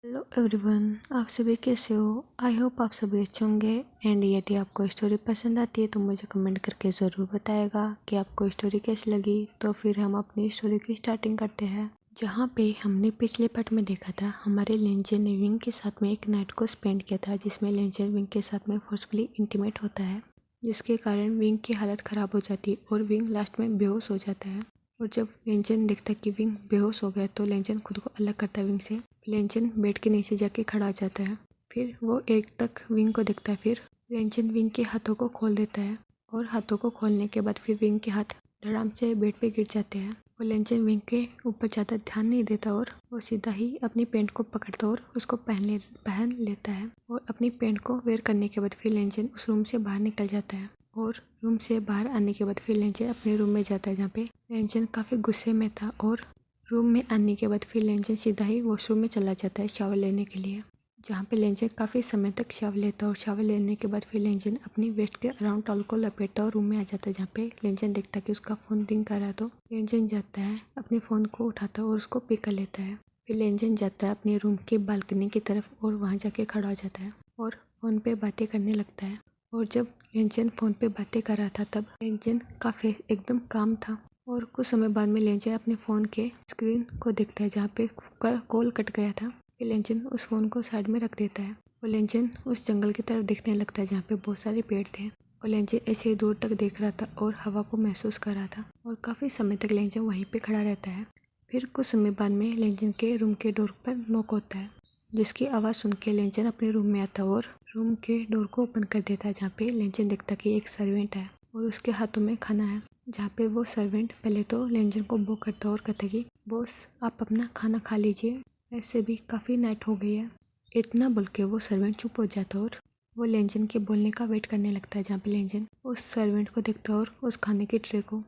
Hello everyone, आप सभी कैसे हो। आई होप आप सभी अच्छे होंगे। एंड यदि आपको स्टोरी पसंद आती है तो मुझे कमेंट करके ज़रूर बताएगा कि आपको स्टोरी कैसी लगी। तो फिर हम अपनी स्टोरी की स्टार्टिंग करते हैं। जहाँ पे हमने पिछले पार्ट में देखा था, हमारे लेंचर ने विंग के साथ में एक नाइट को स्पेंड किया था, जिसमें लेंचर विंग के साथ में फोर्सफुली इंटीमेट होता है, जिसके कारण विंग की हालत ख़राब हो जाती है और विंग लास्ट में बेहोश हो जाता है। और जब लेंचन देखता कि विंग बेहोश हो गया तो लेंचन खुद को अलग करता है विंग से। लेंचन बेड के नीचे जाके खड़ा हो जाता है। फिर वो एक तक विंग को देखता है। फिर लेंचन विंग के हाथों को खोल देता है और हाथों को खोलने के बाद फिर विंग के हाथ धड़ाम से बेड पे गिर जाते हैं। और लेंचन विंग के ऊपर ज़्यादा ध्यान नहीं देता और वो सीधा ही अपनी पैंट को पकड़ता और उसको पहन लेता है। और अपनी पैंट को वेयर करने के बाद फिर लेंचन उस रूम से बाहर निकल जाता है। और रूम से बाहर आने के बाद फिर लेंचन अपने रूम में जाता है, जहाँ पे लेंचन काफ़ी गुस्से में था। और रूम में आने के बाद फिर लेंचन सीधा ही वॉशरूम में चला जाता है शावर लेने के लिए, जहाँ पे लेंचन काफ़ी समय तक शावर लेता है। और शावर लेने के बाद फिर लेंचन अपनी वेस्ट के अराउंड टॉवल को लपेटता और रूम में आ जाता है, जहाँ पे लेंचन देखता है कि उसका फ़ोन रिंग कर रहा है। तो लेंचन जाता है, अपने फ़ोन को उठाता है और उसको पिक कर लेता है। फिर लेंचन जाता है अपने रूम की बालकनी की तरफ और वहाँ जाके खड़ा हो जाता है और फ़ोन पे बातें करने लगता है। और जब लेंचन फ़ोन पे बातें कर रहा था तब लेंचन काफ़ी एकदम काम था। और कुछ समय बाद में लेंचन अपने फ़ोन के स्क्रीन को देखता है, जहाँ पे कॉल कट गया था। फिर लेंचन उस फ़ोन को साइड में रख देता है और लेंचन उस जंगल की तरफ देखने लगता है, जहाँ पे बहुत सारे पेड़ थे। और लेंचन ऐसे ही दूर तक देख रहा था और हवा को महसूस कर रहा था। और काफ़ी समय तक लेंचन वहीं पे खड़ा रहता है। फिर कुछ समय बाद में लेंचन के रूम के डोर पर नॉक होता है, जिसकी आवाज़ सुन के लेंचन अपने रूम में आता है और रूम के डोर को ओपन कर देता है, जहाँ पे लेंचन देखता कि एक सर्वेंट है और उसके हाथों में खाना है। जहाँ पे वो सर्वेंट पहले तो लेंचन को बो करता है और कहता कि बॉस, आप अपना खाना खा लीजिए, ऐसे भी काफ़ी नाइट हो गई है। इतना बोल के वो सर्वेंट चुप हो जाता है और वो लेंचन के बोलने का वेट करने लगता है, जहाँ पे लेंचन उस सर्वेंट को देखता है और उस खाने की ट्रे को।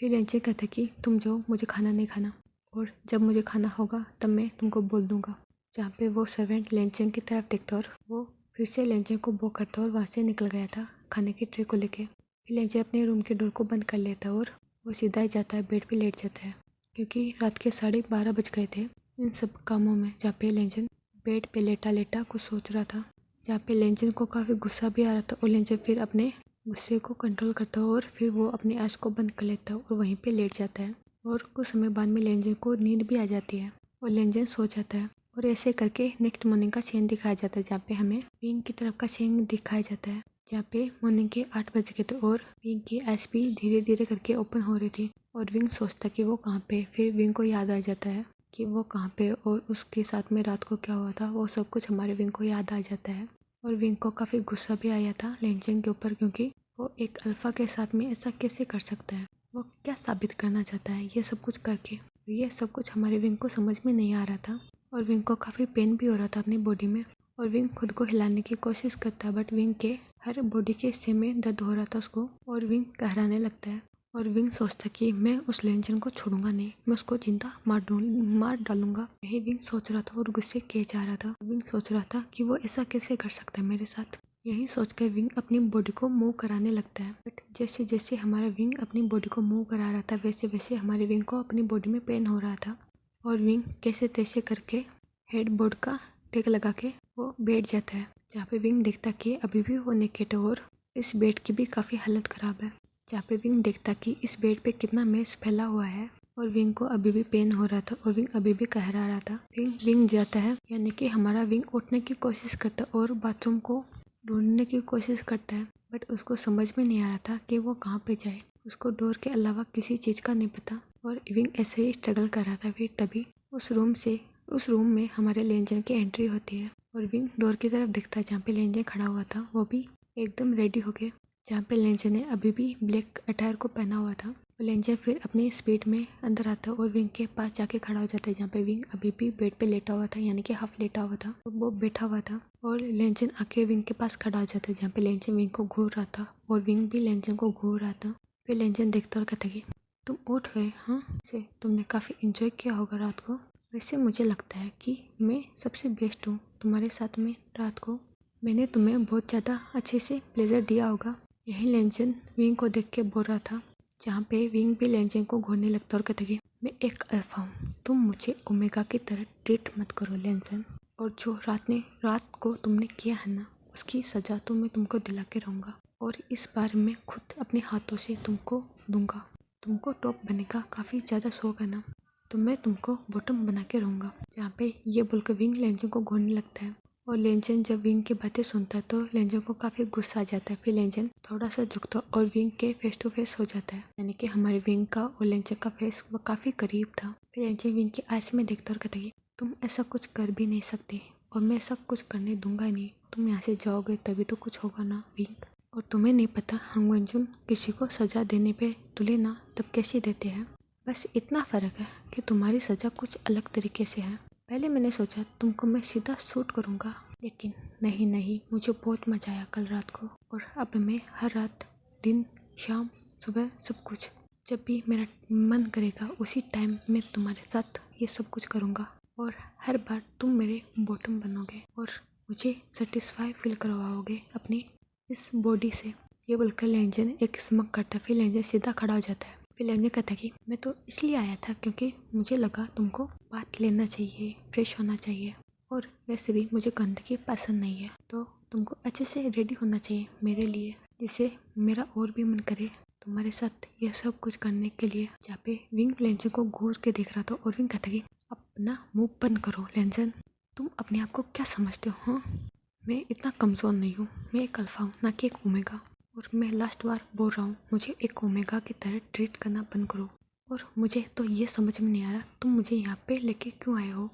फिर लेंचन कहता कि तुम जाओ, मुझे खाना नहीं खाना, और जब मुझे खाना होगा तब मैं तुमको बोल दूंगा। जहाँ पे वो सर्वेंट लेंचन की तरफ देखता और वो फिर से लेंचन को बो करता और वहाँ से निकल गया था खाने की ट्रे को लेके। फिर लेंचन अपने रूम के डोर को बंद कर लेता और वो सीधा ही जाता है, बेड पे लेट जाता है, क्योंकि रात के 12:30 बज गए थे इन सब कामों में। जहाँ पे लेंचन बेड पे लेटा लेटा कुछ सोच रहा था, जहाँ पे लेंचन को काफ़ी गुस्सा भी आ रहा था। और लेंचन फिर अपने गुस्से को कंट्रोल करता है और फिर वो अपनी आँख को बंद कर लेता है और वहीं पे लेट जाता है। और कुछ समय बाद में लेंचन को नींद भी आ जाती है और लेंचन सो जाता है। और ऐसे करके नेक्स्ट मॉर्निंग का सीन दिखाया जाता है, जहाँ पे हमें विंग की तरफ का सीन दिखाया जाता है, जहाँ पे मॉर्निंग के 8 बज गए थे और विंग की आइज भी धीरे धीरे करके ओपन हो रही थी। और विंग सोचता कि वो कहाँ पे। फिर विंग को याद आ जाता है कि वो कहाँ पे और उसके साथ में रात को क्या हुआ था, वो सब कुछ हमारे विंग को याद आ जाता है। और विंग को काफ़ी गुस्सा भी आया था लेंचन के ऊपर, क्योंकि वो एक अल्फ़ा के साथ में ऐसा कैसे कर सकता है, वो क्या साबित करना चाहता है ये सब कुछ करके। ये सब कुछ हमारे विंग को समझ में नहीं आ रहा था और विंग को काफ़ी पेन भी हो रहा था अपनी बॉडी में। और विंग खुद को हिलाने की कोशिश करता है, बट विंग के हर बॉडी के हिस्से में दर्द हो रहा था उसको और विंग कहराने लगता है। और विंग सोचता कि मैं उस लेंचन को छोड़ूंगा नहीं, मैं उसको जिंदा मार डालूंगा। यही विंग सोच रहा था और गुस्से किए जा रहा था। विंग सोच रहा था कि वो ऐसा कैसे कर सकता है मेरे साथ। यही सोचकर विंग अपनी बॉडी को मूव कराने लगता है, बट जैसे जैसे हमारा विंग अपनी बॉडी को मूव करा रहा था वैसे वैसे हमारे विंग को अपनी बॉडी में पेन हो रहा था। और विंग कैसे तैसे करके हेडबोर्ड का टेक लगा के वो बैठ जाता है, जहाँ पे विंग देखता कि अभी भी वो नेकेड है और इस बेड की भी काफ़ी हालत ख़राब है। जहाँ पे विंग देखता कि इस बेड पे कितना मेस फैला हुआ है और विंग को अभी भी पेन हो रहा था और विंग अभी भी कहरा रहा था। फिर विंग जाता है, यानी कि हमारा विंग उठने की कोशिश करता है और बाथरूम को ढूंढने की कोशिश करता है, बट उसको समझ में नहीं आ रहा था कि वो कहाँ पे जाए। उसको डोर के अलावा किसी चीज़ का नहीं पता और विंग ऐसे ही स्ट्रगल कर रहा था। फिर तभी उस रूम में हमारे लेंचन की एंट्री होती है और विंग डोर की तरफ देखता है, जहाँ पे लेंचन खड़ा हुआ था वो भी एकदम रेडी हो गया, जहाँ पे लेंचन ने अभी भी ब्लैक अटायर को पहना हुआ था। लेंचन फिर अपनी स्पीड में अंदर आता है और विंग के पास जाके खड़ा हो जाता है, जहाँ पे विंग अभी भी बेड पे लेटा हुआ था, यानी कि हाफ लेटा हुआ था। और वो बैठा हुआ था और लेंचन आके विंग के पास खड़ा हो जाता है, जहाँ पे लेंचन विंग को घूर रहा था और विंग भी लेंचन को घूर रहा था। फिर लेंचन देखता और कहता कि तुम उठ गए, हाँ से तुमने काफ़ी इंजॉय किया होगा रात को। वैसे मुझे लगता है कि मैं सबसे बेस्ट हूँ तुम्हारे साथ में। रात को मैंने तुम्हें बहुत ज़्यादा अच्छे से प्लेजर दिया होगा। यही लेंचन विंग को देख के बोल रहा था, जहाँ पे विंग भी लेंचन को घूरने लगता और कहता कि मैं एक अल्फा हूँ, तुम मुझे ओमेगा की तरह ट्रीट मत करो लेंचन। और जो रात को तुमने किया है ना, उसकी सज़ा तो मैं तुमको दिला के रहूँगा। और इस बार मैं खुद अपने हाथों से तुमको दूंगा। तुमको टॉप बनने का काफ़ी ज़्यादा शौक है ना, तो मैं तुमको बॉटम बना के रहूँगा। जहाँ पे ये बोलकर विंग लेंजन को घूरने लगता है। और लेंजन जब विंग की बातें सुनता है तो लेंजन को काफ़ी गुस्सा आ जाता है। फिर लेंजन थोड़ा सा झुकता है और विंग के फेस टू फेस हो जाता है। यानी कि हमारे विंग का और लेंजन का फेस वो काफ़ी करीब था। फिर लेंजन विंग की आइस में देखता और कहता है तुम ऐसा कुछ कर भी नहीं सकते और मैं ऐसा कुछ करने दूंगा ही नहीं। तुम यहाँ से जाओगे तभी तो कुछ होगा ना विंग। और तुम्हें नहीं पता हांग वेंजुन किसी को सज़ा देने पे तुले ना तब कैसे देते हैं। बस इतना फ़र्क है कि तुम्हारी सज़ा कुछ अलग तरीके से है। पहले मैंने सोचा तुमको मैं सीधा शूट करूँगा, लेकिन नहीं, मुझे बहुत मज़ा आया कल रात को। और अब मैं हर रात, दिन, शाम, सुबह सब कुछ जब भी मेरा मन करेगा उसी टाइम मैं तुम्हारे साथ ये सब कुछ करूँगा। और हर बार तुम मेरे बॉटम बनोगे और मुझे सेटिस्फाई फील करवाओगे अपनी इस बॉडी से। ये बोलकर लेंजन एक स्मक करता है। फिर लेंजन सीधा खड़ा हो जाता है। फिर लेंजन कहता है कि मैं तो इसलिए आया था क्योंकि मुझे लगा तुमको बात लेना चाहिए, फ्रेश होना चाहिए। और वैसे भी मुझे गंदगी पसंद नहीं है, तो तुमको अच्छे से रेडी होना चाहिए मेरे लिए, जिससे मेरा और भी मन करे तुम्हारे साथ यह सब कुछ करने के लिए। जहाँ पे विंग लेंजन को घूर के देख रहा था और विंग कहता कि अपना मुंह बंद करो लेंजन, तुम अपने आप को क्या समझते हो? हाँ, मैं इतना कमज़ोर नहीं हूँ। मैं एक अल्फा हूँ, ना कि एक ओमेगा। और मैं लास्ट बार बोल रहा हूँ, मुझे एक ओमेगा की तरह ट्रीट करना बंद करो। और मुझे तो ये समझ में नहीं आ रहा तुम मुझे यहाँ पे लेके क्यों आए हो।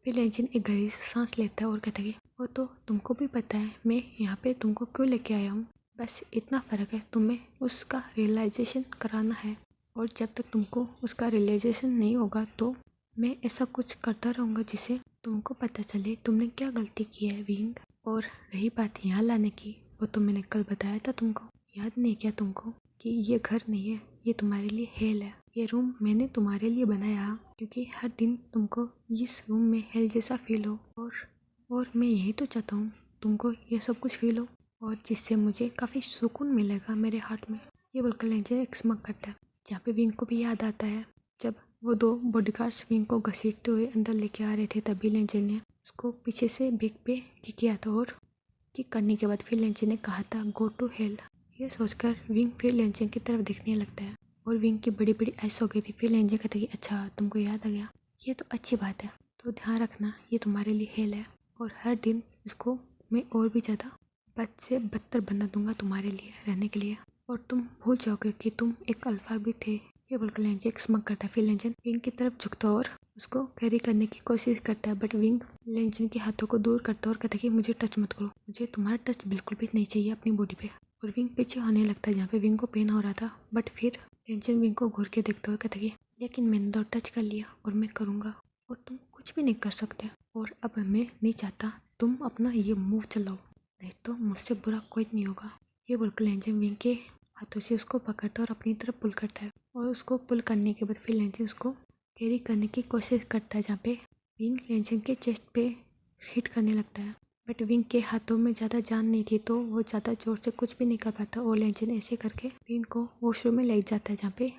फिर लेंजन एक गहरी से सांस लेता है और कहता है वो तो तुमको भी पता है मैं यहाँ पे तुमको क्यों लेके आया हूँ। बस इतना फ़र्क है, तुम्हें उसका रियलाइजेशन कराना है। और जब तक तुमको उसका रियलाइजेशन नहीं होगा तो मैं ऐसा कुछ करता रहूँगा जिससे तुमको पता चले तुमने क्या गलती की है विंग। और रही बात यहाँ लाने की, वो तो मैंने कल बताया था तुमको, याद नहीं क्या तुमको, कि ये घर नहीं है, ये तुम्हारे लिए हेल है। ये रूम मैंने तुम्हारे लिए बनाया क्योंकि हर दिन तुमको इस रूम में हेल जैसा फील हो। और मैं यही तो चाहता हूँ तुमको ये सब कुछ फील हो, और जिससे मुझे काफ़ी सुकून मिलेगा मेरे हार्ट में। ये बोलकर लेंजर एक स्मक करता है। जहाँ पे विंग को भी याद आता है जब वो दो बॉडीगार्ड्स विंग को घसीटते हुए अंदर लेके आ रहे थे, तभी लेंजर ने उसको पीछे से बैक पे किक किया था। और किक करने के बाद फिर लेंजर ने कहा था गो टू हेल। ये सोचकर विंग फिर लेंजर की तरफ देखने लगता है और विंग की बड़ी बड़ी आइस हो गई थी। फिर लेंजर कहता है कि अच्छा तुमको याद आ गया, ये तो अच्छी बात है, तो ध्यान रखना ये तुम्हारे लिए हेल है और हर दिन इसको मैं और भी ज़्यादा बद से बदतर बना दूंगा तुम्हारे लिए रहने के लिए, और तुम भूल जाओगे कि तुम एक अल्फा भी थे। ये बोलकर लेंजर एक स्मक करता है। फिर लेंजर विंग की तरफ झुकता और उसको कैरी करने की कोशिश करता है, बट विंग लेंजन के हाथों को दूर करता है और कहता है कि मुझे टच मत करो, मुझे तुम्हारा टच बिल्कुल भी नहीं चाहिए अपनी बॉडी पे। और विंग पीछे होने लगता है जहाँ पे विंग को पेन हो रहा था, बट फिर लेंजन विंग को घूर के देखता और कहता है कि लेकिन मैंने तो टच कर लिया और मैं करूँगा और तुम कुछ भी नहीं कर सकते। और अब मैं नहीं चाहता तुम अपना ये मूव चलाओ, नहीं तो मुझसे बुरा कोई नहीं होगा। ये बोलकर लेंजन विंग के हाथों से उसको पकड़ता और अपनी तरफ पुल करता है। और उसको पुल करने के बाद फिर लेंजन उसको कैरी करने की कोशिश करता है, जहाँ पे विंग लेंजन के चेस्ट पे हिट करने लगता है। बट विंग के हाथों में ज़्यादा जान नहीं थी तो वो ज़्यादा जोर से कुछ भी नहीं कर पाता, और लेंजन ऐसे करके विंग को वॉशरूम में ले जाता है। जहाँ पे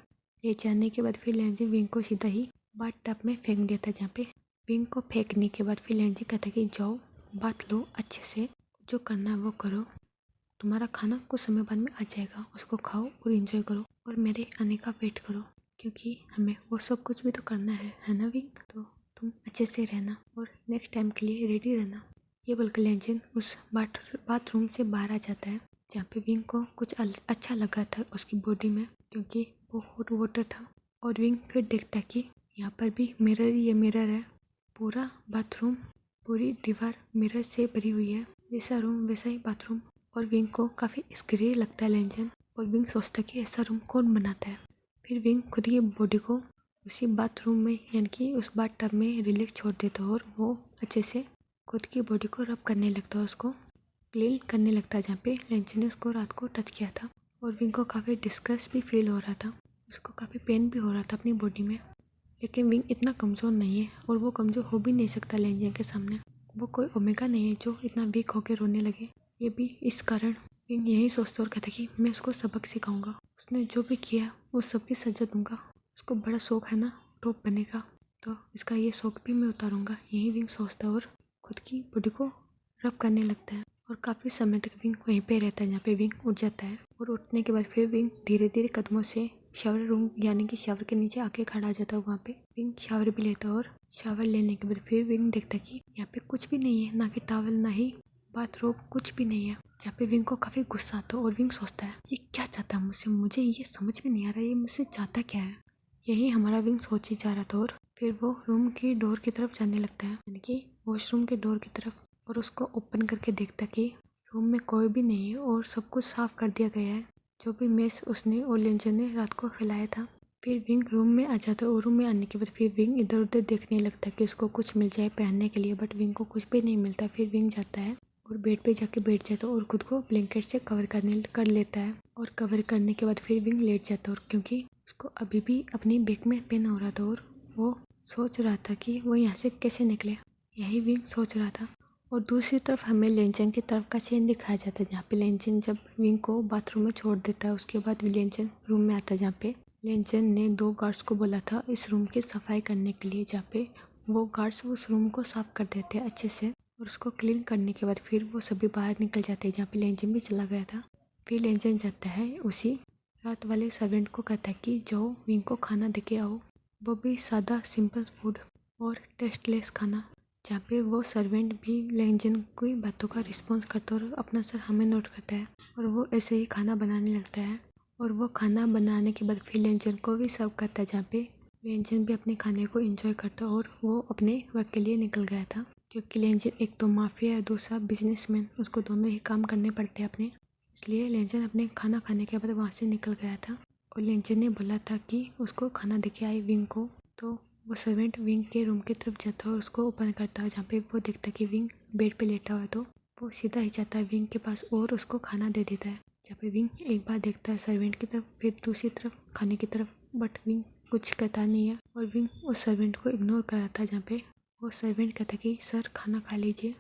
ले जाने के बाद फिर लेंजन विंग को सीधा ही बाथ टब में फेंक देता है। जहाँ पे विंग को फेंकने के बाद फिर लेंजन कहता है कि जाओ बात लो अच्छे से, जो करना है वो करो, तुम्हारा खाना कुछ समय बाद में आ जाएगा, उसको खाओ और इन्जॉय करो और मेरे आने का वेट करो, क्योंकि हमें वो सब कुछ भी तो करना है ना विंग। तो तुम अच्छे से रहना और नेक्स्ट टाइम के लिए रेडी रहना। ये बोलकर लेंजन उस बाथरूम से बाहर आ जाता है, जहाँ पे विंग को कुछ अच्छा लगा था उसकी बॉडी में, क्योंकि वो हॉट वाटर था। और विंग फिर देखता कि यहाँ पर भी मिरर ही मिरर है, पूरा बाथरूम, पूरी दीवार मिरर से भरी हुई है, जैसा रूम वैसा ही बाथरूम। और विंग को काफ़ी स्क्री लगता है लेंजन, और विंग सोचता कि ऐसा रूम कौन बनाता है। फिर विंग खुद की बॉडी को उसी बाथरूम में यानी कि उस बाथ टब में रिलैक्स छोड़ देता है और वो अच्छे से खुद की बॉडी को रब करने लगता है, उसको क्लीन करने लगता है, जहाँ पे लेंजन ने उसको रात को टच किया था। और विंग को काफ़ी डिस्कस भी फील हो रहा था, उसको काफ़ी पेन भी हो रहा था अपनी बॉडी में। लेकिन विंग इतना कमज़ोर नहीं है और वो कमज़ोर हो भी नहीं सकता लेंजन के सामने। वो कोई ओमेगा नहीं है जो इतना वीक होकर रोने लगे। ये भी इस कारण विंग यही सोचता और कहता कि मैं उसको सबक सिखाऊंगा, उसने जो भी किया वो सबकी सजा दूंगा। उसको बड़ा शौक है ना टॉप बनने का, तो इसका ये शौक भी मैं उतारूंगा, यही विंग सोचता और खुद की बॉडी को रब करने लगता है और काफ़ी समय तक विंग वहीं पे रहता है जहाँ पे विंग उठ जाता है। और उठने के बाद फिर विंग धीरे धीरे कदमों से शावर रूम यानी कि शावर के नीचे आके खड़ा हो जाता है। वहाँ पे विंग शावर भी लेता है और शावर लेने के बाद फिर विंग देखता है कि यहाँ पे कुछ भी नहीं है, ना कि टॉवल ना ही बाथरोब, कुछ भी नहीं है। जहाँ पे विंग को काफ़ी गुस्सा आता है और विंग सोचता है ये क्या चाहता है मुझसे, मुझे ये समझ में नहीं आ रहा है, ये मुझसे चाहता क्या है। यही हमारा विंग सोच ही जा रहा था और फिर वो रूम की डोर की तरफ जाने लगता है, यानी कि वॉशरूम के डोर की तरफ, और उसको ओपन करके देखता कि रूम में कोई भी नहीं है और सब कुछ साफ कर दिया गया है, जो भी मेस उसने और लेंजर ने रात को फैलाया था। फिर विंग रूम में आ जाता है और रूम में आने के बाद फिर विंग इधर उधर देखने लगता है कि उसको कुछ मिल जाए पहनने के लिए, बट विंग को कुछ भी नहीं मिलता। फिर विंग जाता है और बेड पे जाके बैठ जाता है और खुद को ब्लैंकेट से कवर कर लेता है। और कवर करने के बाद फिर विंग लेट जाता है और क्योंकि उसको अभी भी अपनी बैक में पेन हो रहा था और वो सोच रहा था कि वो यहाँ से कैसे निकले, यही विंग सोच रहा था। और दूसरी तरफ हमें लेंचन की तरफ का सीन दिखाया जाता है, जहाँ पे लेंचन जब विंग को बाथरूम में छोड़ देता है, उसके बाद लेंचन रूम में आता है, जहाँ पे लेंचन ने 2 गार्ड्स को बोला था इस रूम की सफाई करने के लिए, जहाँ पे वो गार्ड्स उस रूम को साफ कर देते हैं अच्छे से। और उसको क्लीन करने के बाद फिर वो सभी बाहर निकल जाते हैं, जहाँ पे लेंचन भी चला गया था। फिर लेंचन जाता है उसी रात वाले सर्वेंट को कहता है कि जाओ विंग को खाना दे के आओ, वो भी सादा सिंपल फूड और टेस्टलेस खाना। जहाँ पे वो सर्वेंट भी लेंजन की बातों का रिस्पॉन्स करता है और अपना सर हमें नोट करता है और वो ऐसे ही खाना बनाने लगता है। और वो खाना बनाने के बाद फिर लेंजन को भी सर्व करता है, जहाँ पे लेंजन भी अपने खाने को एंजॉय करता है। और वो अपने वर्क के लिए निकल गया था, क्योंकि लेंजन एक तो माफिया और दूसरा बिजनेसमैन, उसको दोनों ही काम करने पड़ते हैं अपने, इसलिए लेंजन अपने खाना खाने के बाद वहाँ से निकल गया था। और लेंजन ने बोला था कि उसको खाना दे के आए विंग को, तो वो सर्वेंट विंग के रूम की तरफ जाता है और उसको ओपन करता है, जहाँ पे वो देखता है कि विंग बेड पे लेटा हुआ है, तो वो सीधा ही जाता है विंग के पास और उसको खाना दे देता है। जहाँ पे विंग एक बार देखता है सर्वेंट की तरफ, फिर दूसरी तरफ खाने की तरफ, बट विंग कुछ कहता नहीं है और विंग उस सर्वेंट को इग्नोर कर रहा था। जहाँ पे वो सर्वेंट कहता है कि सर खाना खा लीजिए,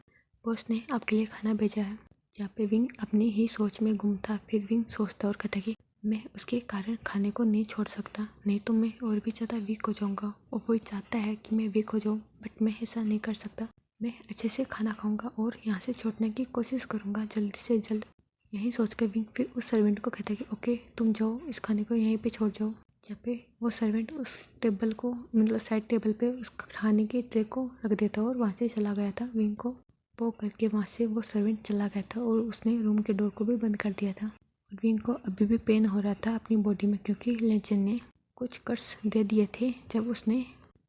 बॉस ने आपके लिए खाना भेजा है। जहाँ पे विंग अपनी ही सोच में गुम था। फिर विंग सोचता और कहता कि मैं उसके कारण खाने को नहीं छोड़ सकता, नहीं तो मैं और भी ज़्यादा वीक हो जाऊंगा, और वो चाहता है कि मैं वीक हो जाऊं, बट मैं ऐसा नहीं कर सकता। मैं अच्छे से खाना खाऊंगा और यहाँ से छोड़ने की कोशिश करूंगा जल्दी से जल्द। यही सोचकर विंग फिर उस सर्वेंट को कहता है कि ओके तुम जाओ, इस खाने को यहीं पे छोड़ जाओ। जहाँ पे वो सर्वेंट उस टेबल को, मतलब साइड टेबल पे उस खाने के ट्रे को रख देता और वहाँ से चला गया था। विंग को वो करके वहाँ से वो सर्वेंट चला गया था और उसने रूम के डोर को भी बंद कर दिया था। विंग को अभी भी पेन हो रहा था अपनी बॉडी में, क्योंकि लेंचन ने कुछ कट्स दे दिए थे जब उसने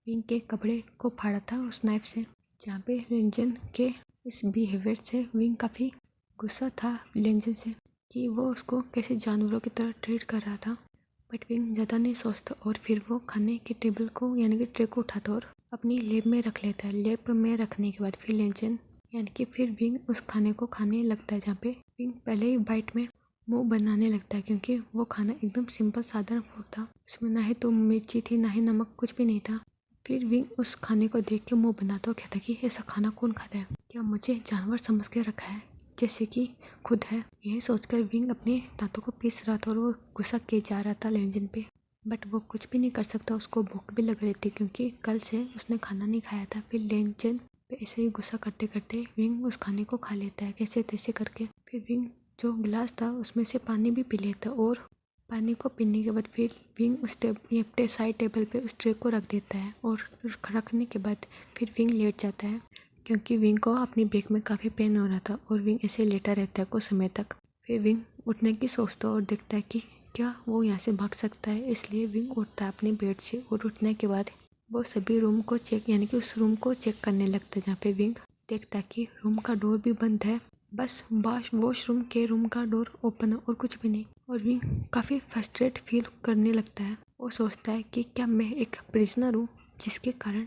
विंग के कपड़े को फाड़ा था उस नाइफ से। जहाँ पे लेंचन के इस बिहेवियर से विंग काफ़ी गुस्सा था लेंचन से कि वो उसको कैसे जानवरों की तरह ट्रीट कर रहा था। बट विंग ज़्यादा नहीं सोचता और फिर वो खाने के टेबल को यानी कि ट्रे को उठाता और अपनी लेब में रख लेता है। लेब में रखने के बाद फिर लेंचन यानी कि फिर विंग उस खाने को खाने लगता है, जहाँ पे विंग पहले ही बाइट में मुंह बनाने लगता है, क्योंकि वो खाना एकदम सिंपल साधारण फूड था, उसमें ना ही तो मिर्ची थी ना ही नमक, कुछ भी नहीं था। फिर विंग उस खाने को देख के मुंह बनाता और कहता कि ऐसा खाना कौन खाता है, क्या मुझे जानवर समझ के रखा है जैसे कि खुद है। यही सोचकर विंग अपने दांतों को पीस रहा था और वो गुस्सा किए जा रहा था लेंजन पे, बट वो कुछ भी नहीं कर सकता, उसको भूख भी लग रही थी क्योंकि कल से उसने खाना नहीं खाया था। फिर लेंजन पे ऐसे ही गुस्सा करते करते विंग उस खाने को खा लेता है कैसे तैसे करके। फिर विंग जो गिलास था उसमें से पानी भी पी लेता और पानी को पीने के बाद फिर विंग उस साइड टेबल पे उस ट्रे को रख देता है और रखने के बाद फिर विंग लेट जाता है, क्योंकि विंग को अपनी बैक में काफ़ी पेन हो रहा था और विंग ऐसे लेटा रहता है कुछ समय तक। फिर विंग उठने की सोचता और देखता है कि क्या वो यहाँ से भाग सकता है, इसलिए विंग उठता है अपने बेड से और उठने के बाद वो सभी रूम को चेक यानी कि उस रूम को चेक करने लगता है, जहाँ पे विंग देखता है कि रूम का डोर भी बंद है, बस वॉशरूम के रूम का डोर ओपन है और कुछ भी नहीं। और विंग काफ़ी फ्रस्ट्रेट फील करने लगता है। वो सोचता है कि क्या मैं एक प्रिजनर हूँ जिसके कारण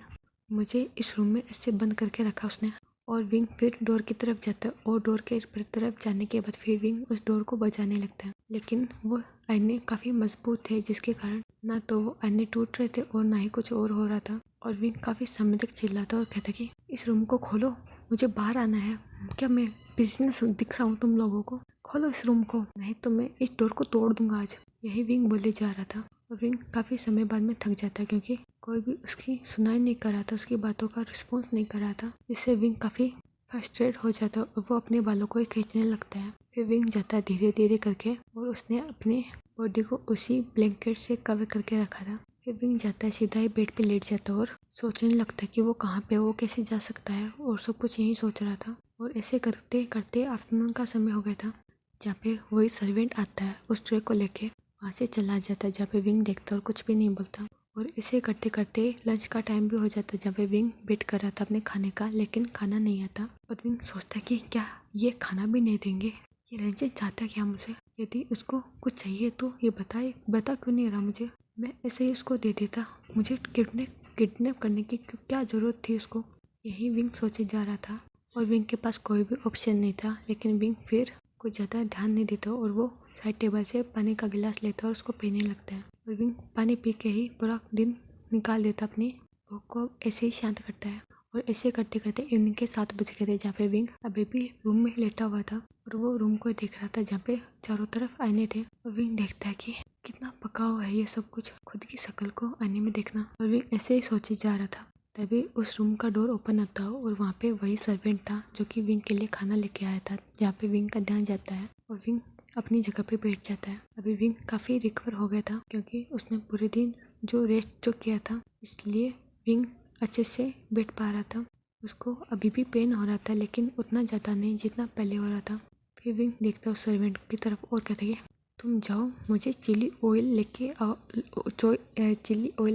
मुझे इस रूम में ऐसे बंद करके रखा उसने। और विंग फिर डोर की तरफ जाता है और डोर के तरफ जाने के बाद फिर विंग उस डोर को बजाने लगता है, लेकिन वो आईने काफ़ी मजबूत थे जिसके कारण ना तो वो आईने टूट रहे थे और ना ही कुछ और हो रहा था। और विंग काफ़ी समय तक चिल्लाता और कहता कि इस रूम को खोलो, मुझे बाहर आना है, क्या मैं बिजनेस दिख रहा हूँ तुम लोगों को, खोलो इस रूम को, नहीं तो मैं इस डोर को तोड़ दूंगा आज। यही विंग बोले जा रहा था और विंग काफ़ी समय बाद में थक जाता है, क्योंकि कोई भी उसकी सुनाई नहीं कर रहा था, उसकी बातों का रिस्पॉन्स नहीं कर रहा था, जिससे विंग काफ़ी फ्रस्ट्रेट हो जाता है और वो अपने बालों को ही खींचने लगता है। फिर विंग जाता है धीरे धीरे करके और उसने अपने बॉडी को उसी ब्लैंकेट से कवर करके रखा था। फिर विंग जाता है सीधा ही बेड पे लेट जाता है और सोचने लगता है कि वो कहाँ पे, वो कैसे जा सकता है, और सब कुछ यही सोच रहा था। और ऐसे करते करते आफ्टरनून का समय हो गया था, जहाँ पे वही सर्वेंट आता है उस ट्रे को लेके वहाँ से चला जाता है, जहाँ पे विंग देखता है और कुछ भी नहीं बोलता। और इसे करते करते लंच का टाइम भी हो जाता है, जहाँ पे विंग वेट कर रहा था अपने खाने का, लेकिन खाना नहीं आता। और विंग सोचता है कि क्या ये खाना भी नहीं देंगे, ये लेंचन चाहता क्या मुझे, यदि उसको कुछ चाहिए तो ये बता क्यों नहीं रहा मुझे, मैं ऐसे ही उसको दे देता, मुझे किडनैप करने की क्या ज़रूरत थी उसको। यही विंग सोचे जा रहा था और विंग के पास कोई भी ऑप्शन नहीं था। लेकिन विंग फिर कुछ ज़्यादा ध्यान नहीं देता और वो साइड टेबल से पानी का गिलास लेता है और उसको पीने लगता है। और विंग पानी पी के ही पूरा दिन निकाल देता, अपनी भूख को ऐसे ही शांत करता है। और ऐसे करते करते इवनिंग के 7 बज गए थे, जहाँ पे विंग अभी भी रूम में लेटा हुआ था और वो रूम को देख रहा था, जहाँ पे चारों तरफ आईने थे। और विंग देखता है कि कितना पका हुआ है ये सब कुछ, खुद की शक्ल को आईने में देखना। और विंग ऐसे ही सोचे जा रहा था, तभी उस रूम का डोर ओपन होता है और वहाँ पे वही सर्वेंट था जो कि विंग के लिए खाना लेके आया था। जहाँ पे विंग का ध्यान जाता है और विंग अपनी जगह पे बैठ जाता है। अभी विंग काफ़ी रिकवर हो गया था, क्योंकि उसने पूरे दिन जो रेस्ट जो किया था, इसलिए विंग अच्छे से बैठ पा रहा था। उसको अभी भी पेन हो रहा था, लेकिन उतना ज़्यादा नहीं जितना पहले हो रहा था। फिर विंग देखता है उस सर्वेंट की तरफ और कहता है, तुम जाओ, मुझे चिली ऑयल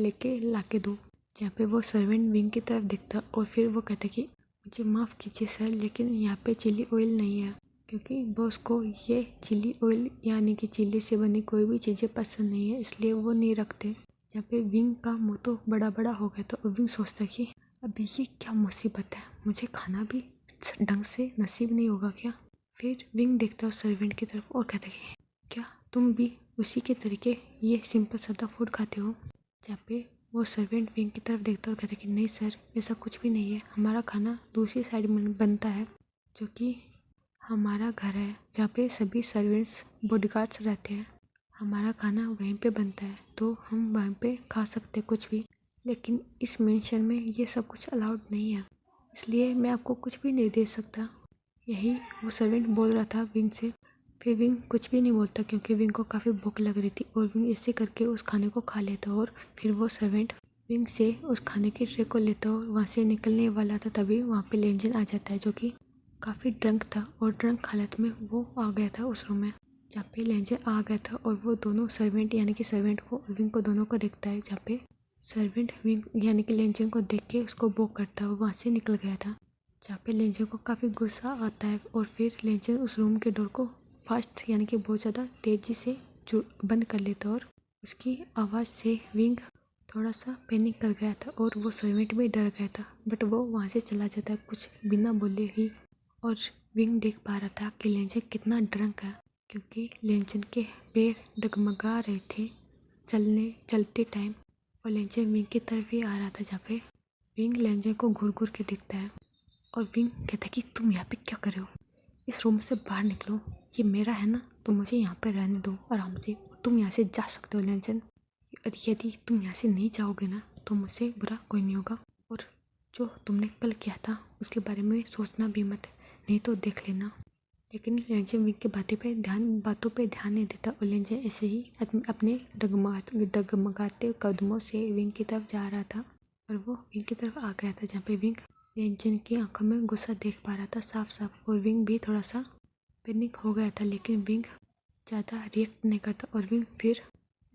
लेके ला के दो। जहाँ पे वो सर्वेंट विंग की तरफ देखता और फिर वो कहता कि मुझे माफ़ कीजिए सर, लेकिन यहाँ पे चिली ऑयल नहीं है, क्योंकि बॉस को ये चिली ऑयल यानी कि चिली से बनी कोई भी चीज़ें पसंद नहीं है, इसलिए वो नहीं रखते। जहाँ पे विंग का मुँह तो बड़ा बड़ा हो गया था और विंग सोचता कि अभी ये क्या मुसीबत है, मुझे खाना भी ढंग से नसीब नहीं होगा क्या। फिर विंग देखता उस सर्वेंट की तरफ और कहता कि क्या तुम भी उसी के तरीके ये सिंपल सादा फूड खाते हो। जहाँ पे वो सर्वेंट विंग की तरफ देखता और कहता कि नहीं सर, ऐसा कुछ भी नहीं है, हमारा खाना दूसरी साइड में बनता है, जो कि हमारा घर है, जहाँ पे सभी सर्वेंट्स बॉडीगार्ड्स रहते हैं। हमारा खाना वहीं पे बनता है, तो हम वहीं पे खा सकते कुछ भी, लेकिन इस मेंशन में ये सब कुछ अलाउड नहीं है, इसलिए मैं आपको कुछ भी नहीं दे सकता। यही वो सर्वेंट बोल रहा था विंग से। फिर विंग कुछ भी नहीं बोलता, क्योंकि विंग को काफ़ी भूख लग रही थी और विंग ऐसे करके उस खाने को खा लेता। और फिर वो सर्वेंट विंग से उस खाने की ट्रे को लेता और वहाँ से निकलने वाला था, तभी वहाँ पे लेंजन आ जाता है, जो कि काफ़ी ड्रंक था और ड्रंक हालत में वो आ गया था उस रूम में, जहाँ पे लेंजन आ गया था। और वो दोनों सर्वेंट यानी कि सर्वेंट को और विंग को दोनों को देखता है, जहाँ पे सर्वेंट विंग यानी कि लेंजन को देख के उसको वो करता है और वहाँ से निकल गया था। जहाँ पे लेंजन को काफ़ी गुस्सा आता है और फिर लेंजन उस रूम के डोर को फास्ट यानी कि बहुत ज़्यादा तेज़ी से बंद कर लेता। और उसकी आवाज़ से विंग थोड़ा सा पैनिक कर गया था और वो सर्वेंट भी डर गया था, बट वो वहाँ से चला जाता है कुछ बिना बोले ही। और विंग देख पा रहा था कि लेंजन कितना ड्रंक है, क्योंकि लेंजन के पैर डगमगा रहे थे चलते टाइम। और लेंजन विंग की तरफ ही आ रहा था, जहाँ पे विंग लेंजन को घूर घूर के देखता है और विंग कहता है कि तुम यहाँ पे क्या कर रहे हो, इस रूम से बाहर निकलो, ये मेरा है ना, तो मुझे यहाँ पे रहने दो आराम से, तुम यहाँ से जा सकते हो लेंजन, और यदि तुम यहाँ से नहीं जाओगे ना तो मुझसे बुरा कोई नहीं होगा, और जो तुमने कल किया था उसके बारे में सोचना भी मत, नहीं तो देख लेना। लेकिन लेंजन विंग की बातों पे ध्यान नहीं देता और लेंजन ऐसे ही अपने डगमगाते कदमों से विंग की तरफ जा रहा था और वो विंग की तरफ आ गया था, जहाँ पे विंग लेंजन की आंखों में गुस्सा देख पा रहा था साफ साफ। और विंग भी थोड़ा सा पैनिक हो गया था, लेकिन विंग ज़्यादा रिएक्ट नहीं करता और विंग फिर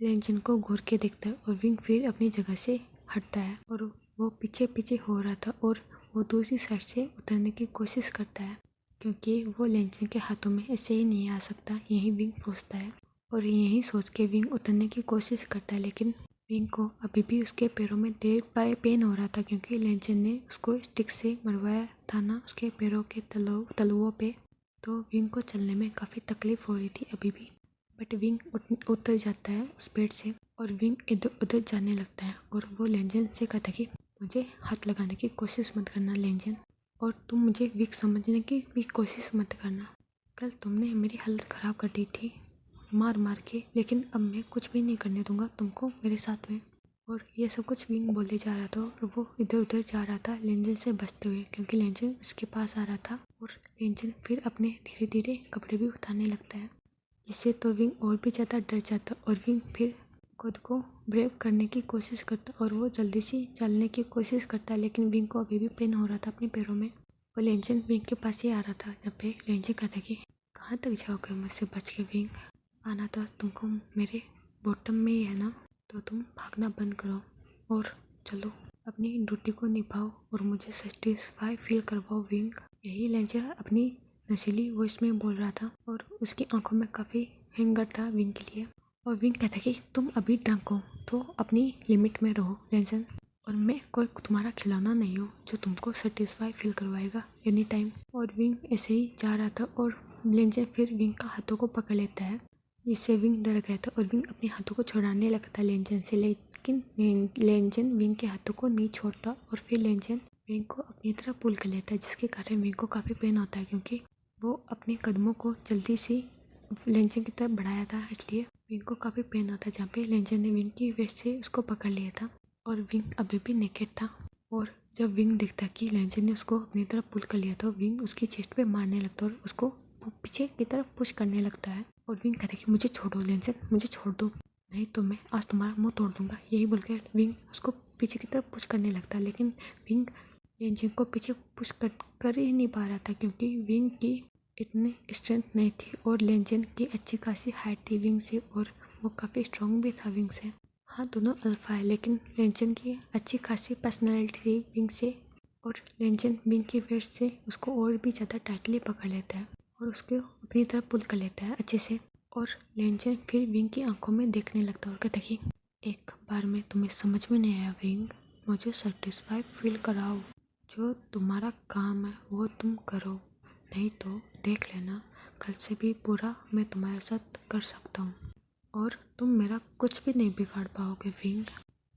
लेंजन को घूर के देखता है और विंग फिर अपनी जगह से हटता है। और वो पीछे पीछे हो रहा था और वो दूसरी साइड से उतरने की कोशिश करता है, क्योंकि वो लेंजन के हाथों में ऐसे ही नहीं आ सकता, यही विंग सोचता है। और यही सोच के विंग उतरने की कोशिश करता है, लेकिन विंग को अभी भी उसके पैरों में देर बाय पेन हो रहा था, क्योंकि लेंजन ने उसको स्टिक से मरवाया था ना उसके पैरों के तलुओं पे, तो विंग को चलने में काफ़ी तकलीफ हो रही थी अभी भी। बट विंग उतर जाता है उस बेड से और विंग इधर उधर जाने लगता है। और वो लेंजन से कहता कि मुझे हाथ लगाने की कोशिश मत करना लेंजन, और तुम मुझे वीक समझने की भी कोशिश मत करना। कल तुमने मेरी हालत ख़राब कर दी थी मार मार के, लेकिन अब मैं कुछ भी नहीं करने दूंगा तुमको मेरे साथ में। और ये सब कुछ विंग बोले जा रहा था और वो इधर उधर जा रहा था लेंजन से बचते हुए, क्योंकि लेंजन उसके पास आ रहा था। और लेंजन फिर अपने धीरे धीरे कपड़े भी उतारने लगता है, जिससे तो विंग और भी ज़्यादा डर जाता और विंग फिर खुद को ब्रेव करने की कोशिश करता और वो जल्दी से चलने की कोशिश करता है, लेकिन विंग को अभी भी पेन हो रहा था अपने पैरों में। और लेंजन विंग के पास ही आ रहा था, जब पे लेंजन कहता कि कहाँ तक जाओगे मुझसे बच के विंग, आना तो तुमको मेरे बॉटम में ही है ना, तो तुम भागना बंद करो और चलो अपनी ड्यूटी को निभाओ और मुझे सेटिस्फाई फील करवाओ विंग। यही लेंजर अपनी नशीली वॉइस में बोल रहा था और उसकी आंखों में काफ़ी हैंगर था विंग के लिए। और विंग कहता कि तुम अभी ड्रंक हो तो अपनी लिमिट में रहो लेंजर, और मैं कोई तुम्हारा खिलौना नहीं हूँ जो तुमको सेटिस्फाई फील करवाएगा एनी टाइम। और विंग ऐसे ही जा रहा था और लेंजर फिर विंग का हाथों को पकड़ लेता है, जिससे विंग डर गया था और विंग अपने हाथों को छुड़ाने लगता लेंजन से, लेकिन लेंजन विंग के हाथों को नहीं छोड़ता और फिर लेंजन विंग को अपनी तरफ पुल कर लेता है, जिसके कारण विंग को काफ़ी पेन होता है, क्योंकि वो अपने कदमों को जल्दी से लेंजन की तरफ बढ़ाया था, इसलिए विंग को काफ़ी पेन होता है। जहाँ पे लेंजन ने विंग की वेस्ट से उसको पकड़ लिया था और विंग अभी भी नेकेड था। और जब विंग देखता कि लेंजन ने उसको अपनी तरफ पुल कर लिया, तो विंग उसकी चेस्ट पे मारने लगता और उसको पीछे की तरफ पुश करने लगता है। और विंग कहता है कि मुझे छोड़ो लेंजन, मुझे छोड़ दो, नहीं तो मैं आज तुम्हारा मुंह तोड़ दूंगा। यही बोल के विंग उसको पीछे की तरफ पुश करने लगता है, लेकिन विंग लेंजन को पीछे पुश कर ही नहीं पा रहा था, क्योंकि विंग की इतनी स्ट्रेंथ नहीं थी और लेंजन की अच्छी खासी हाइट थी विंग से और वो काफ़ी स्ट्रॉन्ग भी था विंग से। हाँ, दोनों अल्फा है, लेकिन लेंजन की अच्छी खासी पर्सनैलिटी थी विंग से और लेंजन विंग की वेट से उसको और भी ज़्यादा टाइटली पकड़ लेता है और उसको अपनी तरफ पुल कर लेता है अच्छे से। और लेंजन फिर विंग की आंखों में देखने लगता है और कहता कि एक बार में तुम्हें समझ में नहीं आया विंग, मुझे सेटिस्फाई फील कराओ, जो तुम्हारा काम है वो तुम करो, नहीं तो देख लेना कल से भी बुरा मैं तुम्हारे साथ कर सकता हूँ और तुम मेरा कुछ भी नहीं बिगाड़ पाओगे विंग।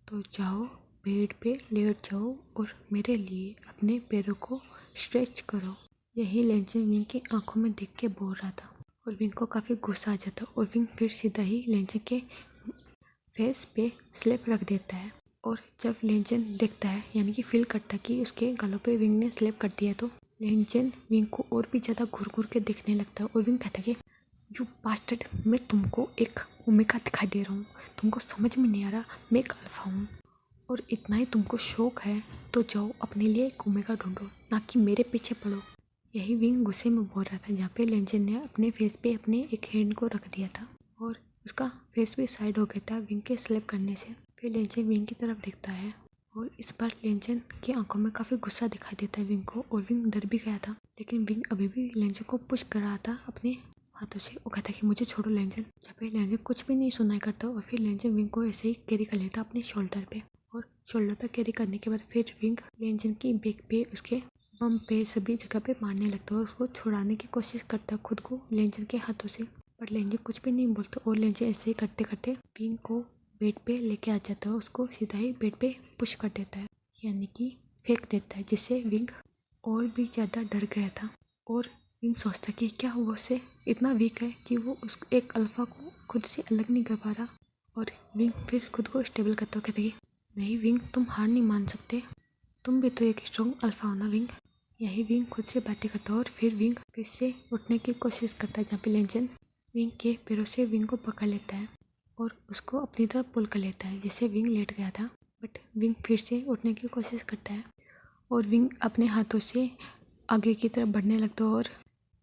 तो जाओ बेड पे लेट जाओ और मेरे लिए अपने पैरों को स्ट्रेच करो। यही लेंजन विंग की आंखों में देख के बोल रहा था और विंग को काफ़ी गुस्सा आ जाता और विंग फिर सीधा ही लेंजन के फेस पे स्लिप रख देता है। और जब लेंजन देखता है, यानी कि फील करता है कि उसके गालों पे विंग ने स्लिप कर दिया, तो लेंजन विंग को और भी ज़्यादा घूर घूर के देखने लगता है और विंग कहता है कि यू बास्टर्ड, मैं तुमको एक ओमेगा दिखाई दे रहा हूँ, तुमको समझ में नहीं आ रहा मैं एक अल्फा हूँ, और इतना ही तुमको शौक है तो जाओ अपने लिए एक ओमेगा ढूंढो, ना कि मेरे पीछे पड़ो। यही विंग गुस्से में बोल रहा था, जहाँ पे लेंजन ने अपने फेस पे अपने एक हैंड को रख दिया था और उसका फेस भी साइड हो गया था विंग के स्लैप करने से। फिर लेंजन विंग की तरफ देखता है और इस बार लेंजन की आंखों में काफ़ी गुस्सा दिखाई देता है विंग को और विंग डर भी गया था, लेकिन विंग अभी भी लेंजन को पुश कर रहा था अपने हाथों से। वो कहता कि मुझे छोड़ो लेंजन, जहाँ पे लेंजन कुछ भी नहीं सुनाई करता और फिर लेंजन विंग को ऐसे ही कैरी कर लेता अपने शोल्डर पे। और शोल्डर पे कैरी करने के बाद फिर विंग लेंजन की बैक पे, उसके बम पे, सभी जगह पे मारने लगता है और उसको छुड़ाने की कोशिश करता है खुद को लेंजन के हाथों से, पर लेंजन कुछ भी नहीं बोलता और लेंजन ऐसे ही करते करते विंग को बेड पे लेके आ जाता है, उसको सीधा ही बेड पे पुश कर देता है, यानी कि फेंक देता है, जिससे विंग और भी ज़्यादा डर गया था। और विंग सोचता कि क्या वो उससे इतना वीक है कि वो उस एक अल्फा को खुद से अलग नहीं कर पा रहा। और विंग फिर खुद को स्टेबल करता कहता कि नहीं विंग, तुम हार नहीं मान सकते, तुम भी तो एक स्ट्रॉन्ग अल्फा हो ना विंग। यही विंग खुद से बातें करता है और फिर विंग फिर से उठने की कोशिश करता है, जहाँ पे लेंजन विंग के पैरों से विंग को पकड़ लेता है और उसको अपनी तरफ पुल कर लेता है, जिससे विंग लेट गया था। बट विंग फिर से उठने की कोशिश करता है और विंग अपने हाथों से आगे की तरफ बढ़ने लगता है और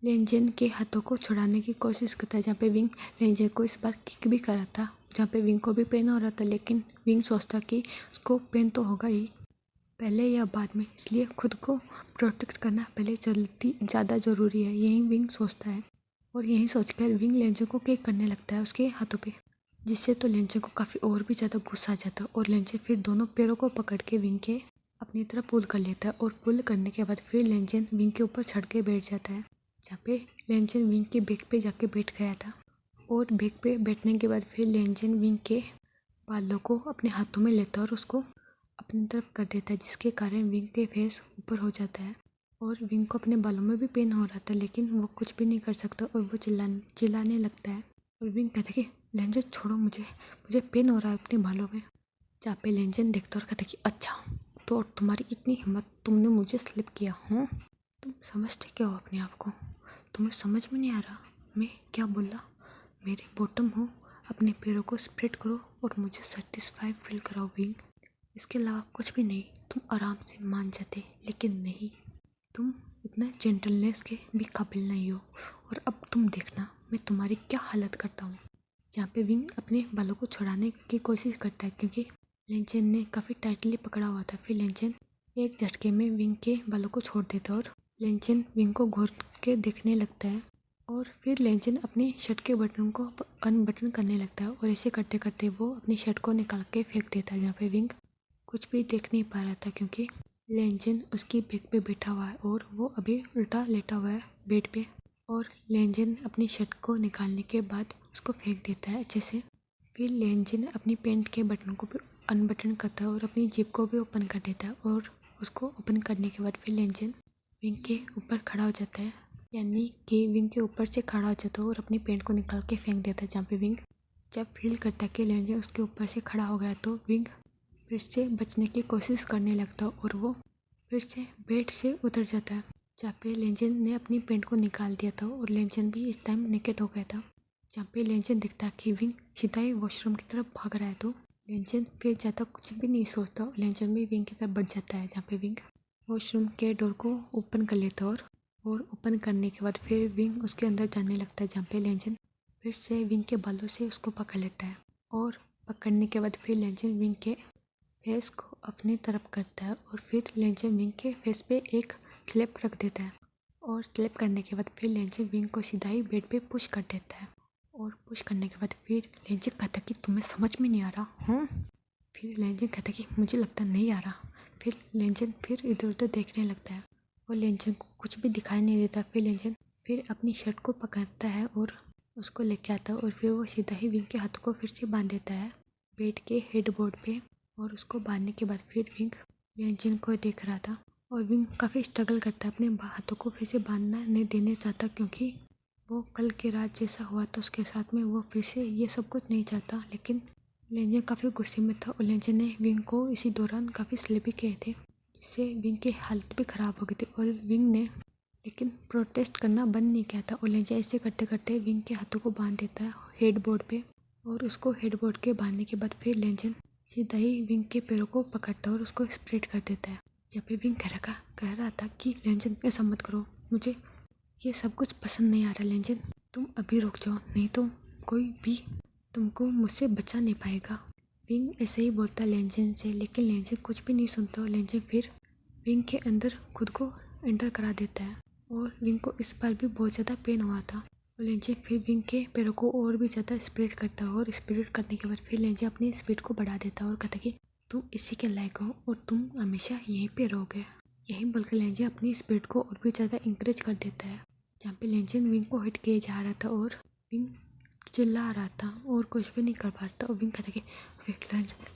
लेंजन के हाथों को छुड़ाने की कोशिश करता है, जहाँ पे विंग लेंजन को इस बार किक भी करा था, जहाँ पे विंग को भी पेन हो रहा था, लेकिन विंग सोचता कि उसको पेन तो होगा ही पहले या बाद में, इसलिए खुद को प्रोटेक्ट करना पहले जल्दी ज़्यादा ज़रूरी है, यही विंग सोचता है। और यही सोचकर विंग लेंजन को किक करने लगता है उसके हाथों पे, जिससे तो लेंजन को काफ़ी और भी ज़्यादा गुस्सा आ जाता है और लेंजन फिर दोनों पैरों को पकड़ के विंग के अपनी तरफ पुल कर लेता है और पुल करने के बाद फिर लेंजन विंग के ऊपर चढ़ के बैठ जाता है, जहाँ पे लेंजन विंग के बैक पे जाके बैठ गया था। और बैक पे बैठने के बाद फिर लेंजन विंग के बालों को अपने हाथों में लेता है और उसको अपनी तरफ कर देता है, जिसके कारण विंग के फेस ऊपर हो जाता है और विंग को अपने बालों में भी पेन हो रहा था, लेकिन वो कुछ भी नहीं कर सकता और वो चिल्लाने लगता है। और विंग कहता है कि लेंजर छोड़ो मुझे, मुझे पेन हो रहा है अपने बालों में। जहाँ पे लेंजन देखता और कहता कि अच्छा, तो और तुम्हारी इतनी हिम्मत, तुमने मुझे स्लिप किया। हूँ तुम समझते क्या हो अपने आप को? तुम्हें समझ में नहीं आ रहा मैं क्या बोला? मेरे बॉटम हो, अपने पैरों को स्प्रेड करो और मुझे सेटिस्फाई फील कराओ विंग। इसके अलावा कुछ भी नहीं। तुम आराम से मान जाते, लेकिन नहीं, तुम इतना जेंटलनेस के भी काबिल नहीं हो। और अब तुम देखना मैं तुम्हारी क्या हालत करता हूँ। जहाँ पे विंग अपने बालों को छुड़ाने की कोशिश करता है क्योंकि लेंचन ने काफ़ी टाइटली पकड़ा हुआ था। फिर लेंचन एक झटके में विंग के बालों को छोड़ देता है और लेंचन विंग को घूर के देखने लगता है। और फिर लेंचन अपनी शर्ट के बटन को अनबटन करने लगता है और ऐसे करते करते वो अपनी शर्ट को निकाल के फेंक देता है। जहाँ पे विंग कुछ भी देख नहीं पा रहा था क्योंकि लेंचन उसकी बैक पे बैठा हुआ है और वो अभी उल्टा लेटा हुआ है बेड पे। और लेंचन अपनी शर्ट को निकालने के बाद उसको फेंक देता है अच्छे से। फिर लेंचन अपनी पैंट के बटन को भी अनबटन करता है और अपनी जेब को भी ओपन कर देता है। और उसको ओपन करने के बाद फिर लेंचन विंग के ऊपर खड़ा हो जाता है, यानी कि विंग के ऊपर से खड़ा हो जाता है और अपनी पैंट को निकाल के फेंक देता है। जहाँ पे विंग जब फील करता है कि लेंचन उसके ऊपर से खड़ा हो गया तो विंग फिर से बचने की कोशिश करने लगता है और वो फिर से बेड से उतर जाता है। जहाँ पे लेंचन ने अपनी पैंट को निकाल दिया था और लेंचन भी इस टाइम नेकेड हो गया था। जहाँ पे लेंचन दिखता है कि विंग सीधा ही वॉशरूम की तरफ भाग रहा है तो लेंचन फिर ज़्यादा कुछ भी नहीं सोचता। लेंचन भी विंग की तरफ बढ़ जाता है। जहाँ पे विंग वॉशरूम के डोर को ओपन कर लेता है और ओपन करने के बाद फिर विंग उसके अंदर जाने लगता है। जहाँ पे लेंचन फिर से विंग के बालों से उसको पकड़ लेता है और पकड़ने के बाद फिर लेंचन विंग के फेस को अपनी तरफ करता है और फिर लेंचन विंग के फेस पे एक स्लैप रख देता है। और स्लैप करने के बाद फिर लेंचन विंग को सीधा ही बेड पे पुश कर देता है। और पुश करने के बाद फिर लेंचन कहता कि तुम्हें समझ में नहीं आ रहा? हूँ फिर लेंचन कहता कि मुझे लगता नहीं आ रहा। फिर लेंचन फिर इधर उधर देखने लगता है और लेंचन को कुछ भी दिखाई नहीं देता। फिर लेंचन फिर अपनी शर्ट को पकड़ता है और उसको लेके आता है और फिर वो सीधा ही विंग के हाथों को फिर से बांध देता है बेड के हेडबोर्ड पे। और उसको बांधने के बाद फिर विंग लेंचन को देख रहा था और विंग काफ़ी स्ट्रगल करता है, अपने हाथों को फिर से बांधना नहीं देने चाहता क्योंकि वो कल की रात जैसा हुआ था उसके साथ में वो फिर से ये सब कुछ नहीं चाहता। लेकिन लेंचन काफ़ी गुस्से में था और लेंचन ने विंग को इसी दौरान काफ़ी स्लिप भी किए थे जिससे विंग की हालत भी ख़राब हो गई थी। और विंग ने लेकिन प्रोटेस्ट करना बंद नहीं किया था और लेंचन ऐसे करते करते विंग के हाथों को बांध देता है हेडबोर्ड पे। और उसको हेडबोर्ड के बांधने के बाद फिर लेंचन सीधा ही विंग के पैरों को पकड़ता है और उसको स्प्रेड कर देता है। जब भी विंग कह रहा था कि लेंचन ऐसा मत करो, मुझे ये सब कुछ पसंद नहीं आ रहा लेंचन, तुम अभी रुक जाओ, नहीं तो कोई भी तुमको मुझसे बचा नहीं पाएगा। विंग ऐसे ही बोलता लेंचन से, लेकिन लेंचन कुछ भी नहीं सुनता। लेंचन फिर विंग के अंदर खुद को एंटर करा देता है और विंग को इस बार भी बहुत ज़्यादा पेन हुआ था। लेंचन फिर विंग के पैरों को और भी ज़्यादा स्प्रेड करता है और स्प्रेड करने के बाद फिर लेंचन अपनी स्पीड को बढ़ा देता है और कहता कि तुम इसी के लायक हो और तुम हमेशा यहीं पे रहोगे। यहीं बोलकर लेंचन अपनी स्पीड को और भी ज़्यादा इंकरेज कर देता है। जहाँ पे लेंचन विंग को हिट किए जा रहा था और विंग चिल्ला रहा था और कुछ भी नहीं कर पा रहा था। और विंग कहता कि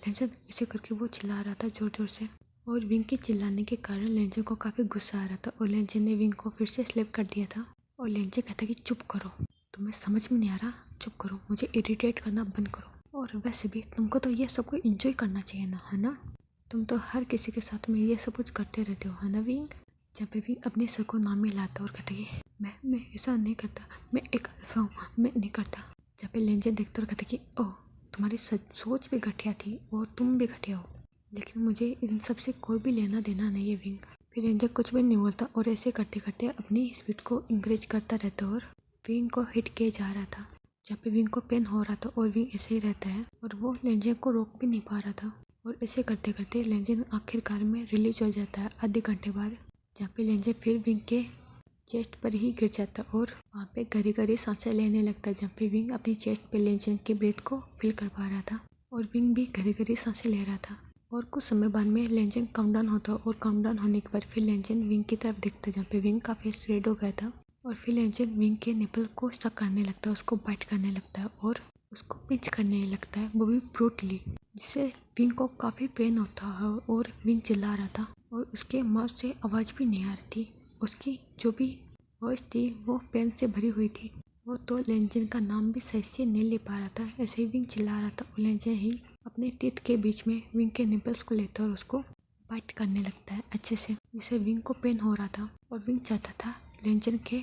लेंचन ऐसे करके वो चिल्ला रहा था ज़ोर ज़ोर से और विंग के चिल्लाने के कारण लेंचन को काफ़ी गुस्सा आ रहा था और लेंचन ने विंग को फिर से स्लिप कर दिया था। और लेंचन कहता कि चुप करो, तुम्हें समझ में नहीं आ रहा, चुप करो, मुझे इरिटेट करना बंद करो। और वैसे भी तुमको तो ये सब को इंजॉय करना चाहिए ना, है ना? तुम तो हर किसी के साथ में ये सब कुछ करते रहते हो, है ना विंग? जब भी विंग अपने सर को नाम में लाता और कहता कि मैं ऐसा नहीं करता, मैं एक अल्फा हूँ, मैं नहीं करता। जब पे लेंचन देखता और कहता कि ओह, तुम्हारी सोच भी घटिया थी और तुम भी घटिया हो, लेकिन मुझे इन सब से कोई भी लेना देना नहीं है विंग। फिर लेंचन कुछ भी नहीं बोलता और ऐसे करते करते अपनी स्पीड को इंक्रीज करता रहता और विंग को हिट किए जा रहा था। जब पे विंग को पेन हो रहा था और विंग ऐसे ही रहता है और वो लेंचन को रोक भी नहीं पा रहा था। और ऐसे करते करते लेंचन आखिरकार में रिलीज हो जाता है आधे घंटे बाद। जहाँ पे लेंचन फिर विंग के चेस्ट पर ही गिर जाता और वहाँ पे गहरी गहरी सांसें लेने लगता है। जहाँ पे विंग अपनी चेस्ट पे लेंचन के ब्रेथ को फील कर पा रहा था और विंग भी गहरी गहरी सांसें ले रहा था। और कुछ समय बाद में लेंचन काउंट डाउन होता और काउंट डाउन होने के बाद फिर लेंचन विंग की तरफ देखता जहाँ पे विंग का फेस रेड हो गया था। और फिर लेंचन विंग के निपल को स्टक करने लगता है, उसको बाइट करने लगता है और उसको पिंच करने लगता है, वो भी ब्रूटली, जिससे विंग को काफ़ी पेन होता है। और विंग चिल्ला रहा था और उसके माउथ से आवाज़ भी नहीं आ रही थी, उसकी जो भी वॉइस थी वो पेन से भरी हुई थी। वो तो लेंचन का नाम भी सही से नहीं ले पा रहा था, ऐसे ही विंग चिल्ला रहा था और लेंचन ही अपने टीथ के बीच में विंग के निपल्स को लेता है और उसको बाइट करने लगता है अच्छे से, जिससे विंग को पेन हो रहा था। और विंग चाहता था लेंजन के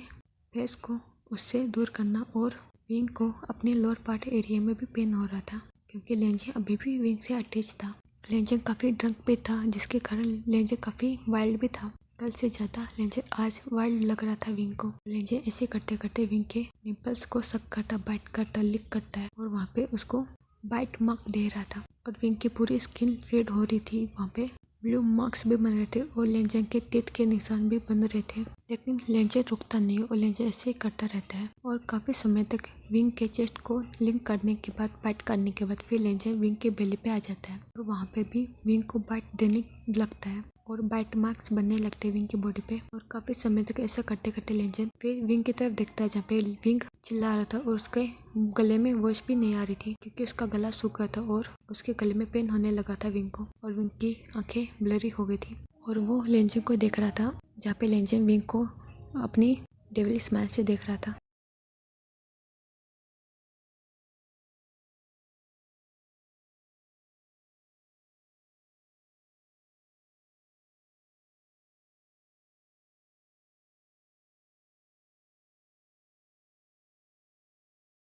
फेस को उससे दूर करना, और विंग को अपने लोअर पार्ट एरिया में भी पेन हो रहा था क्योंकि लेंजन अभी भी विंग से अटैच था। लेंजन काफ़ी ड्रंक पे था, जिसके कारण लेंजन काफ़ी वाइल्ड भी था। कल से ज़्यादा लेंजन आज वाइल्ड लग रहा था विंग को। लेंजन ऐसे करते करते विंग के निपल्स को सक करता, बाइट करता, लिक करता है और वहाँ पे उसको बाइट मार्क दे रहा था। और विंग की पूरी स्किन रेड हो रही थी, वहाँ पे ब्लू मार्क्स भी बन रहे थे और लेंजन के टीथ के निशान भी बन रहे थे। लेकिन लेंजन रुकता नहीं और लेंजन ऐसे ही करता रहता है और काफ़ी समय तक विंग के चेस्ट को लिंक करने के बाद, बाइट करने के बाद फिर लेंजन विंग के बेली पे आ जाता है और वहाँ पे भी विंग को बाइट देने लगता है और बाइट मार्क्स बनने लगते हैं विंग की बॉडी पे। और काफ़ी समय तक ऐसा करते करते लेंजन फिर विंग की तरफ देखता है जहाँ पे विंग चिल्ला रहा था और उसके गले में वॉइस भी नहीं आ रही थी क्योंकि उसका गला सूखा था और उसके गले में पेन होने लगा था विंग को, और विंग की आंखें ब्लरी हो गई थी। और वो लेंजन को देख रहा था जहाँ पे लेंजन विंग को अपनी डेविल स्माइल से देख रहा था।